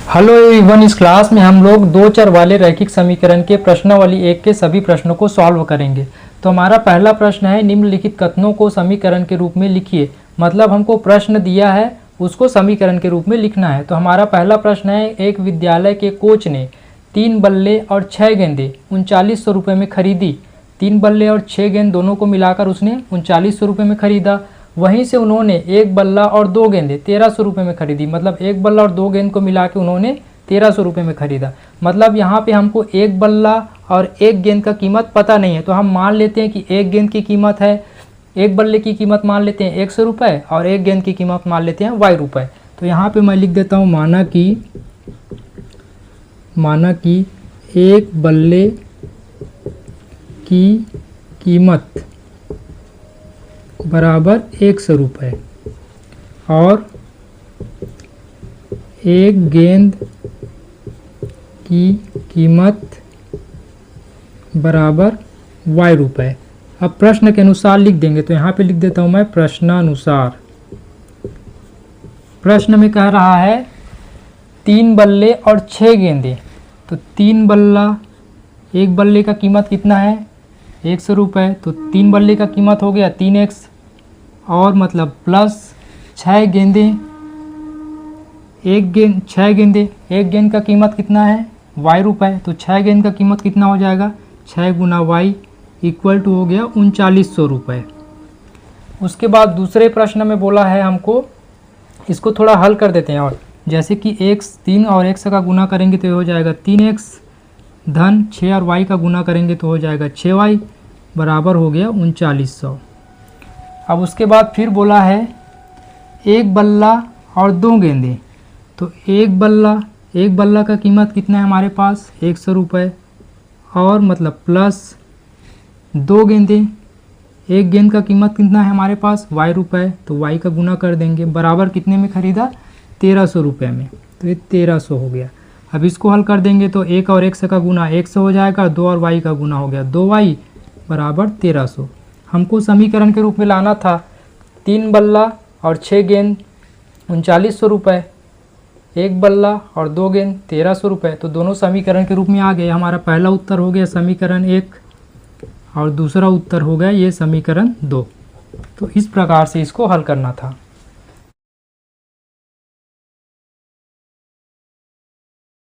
Hello everyone, इस class में हम लोग दो चर वाले रैखिक समीकरण के प्रश्नावली 1 के सभी प्रश्नों को सॉल्व करेंगे। तो हमारा पहला प्रश्न है, निम्नलिखित कथनों को समीकरण के रूप में लिखिए। मतलब हमको प्रश्न दिया है, उसको समीकरण के रूप में लिखना है। तो हमारा पहला प्रश्न है, एक विद्यालय के कोच ने 3 बल्ले और 6 गेंदें 3900 रुपये में खरीदी। 3 बल्ले और 6 गेंद दोनों को मिलाकर उसने 3900 रुपये में खरीदा। वहीं से उन्होंने एक बल्ला और 2 गेंदें 1300 रुपये में खरीदी। मतलब एक बल्ला और 2 गेंद को मिला के उन्होंने 1300 रुपये में खरीदा। मतलब यहाँ पे हमको एक बल्ला और एक गेंद का कीमत पता नहीं है, तो हम मान लेते हैं कि एक गेंद की कीमत है, एक बल्ले की कीमत मान लेते हैं 100 रुपये और एक गेंद की कीमत मान लेते हैं y रुपये। तो यहाँ पे मैं लिख देता हूँ, माना कि एक बल्ले की कीमत बराबर 100 रुपये और एक गेंद की कीमत बराबर y रुपये। अब प्रश्न के अनुसार लिख देंगे। तो यहाँ पे लिख देता हूँ मैं प्रश्नानुसार। प्रश्न में कह रहा है 3 बल्ले और 6 गेंदें। तो 3 बल्ला, एक बल्ले का कीमत कितना है 100 रुपये, तो 3 बल्ले का कीमत हो गया 3x और मतलब प्लस 6 गेंदें, 6 गेंदें, एक गेंद का कीमत कितना है y रुपये। तो 6 गेंद का कीमत कितना हो जाएगा 6 गुना y इक्वल टू हो गया 3900 रुपये। उसके बाद दूसरे प्रश्न में बोला है हमको, इसको थोड़ा हल कर देते हैं। और जैसे कि 3 और x का गुना करेंगे तो हो जाएगा 3x धन 6 और y का गुना करेंगे तो हो जाएगा 6y बराबर हो गया 3900। अब उसके बाद फिर बोला है एक बल्ला और 2 गेंदें। तो एक बल्ला का कीमत कितना है हमारे पास 100 रुपये और मतलब प्लस 2 गेंदें, एक गेंद का कीमत कितना है हमारे पास y रुपये। तो y का गुना कर देंगे, बराबर कितने में खरीदा 1300 रुपये में। तो ये 1300 हो गया। अब इसको हल कर देंगे तो 1 और x का गुना 100 हो जाएगा, 2 और y का गुना हो गया 2y बराबर 1300। हमको समीकरण के रूप में लाना था 3 बल्ला और 6 गेंद 3900 रुपये, एक बल्ला और 2 गेंद 1300 रुपये। तो दोनों समीकरण के रूप में आ गए। हमारा पहला उत्तर हो गया समीकरण 1 और दूसरा उत्तर हो गया ये समीकरण 2। तो इस प्रकार से इसको हल करना था।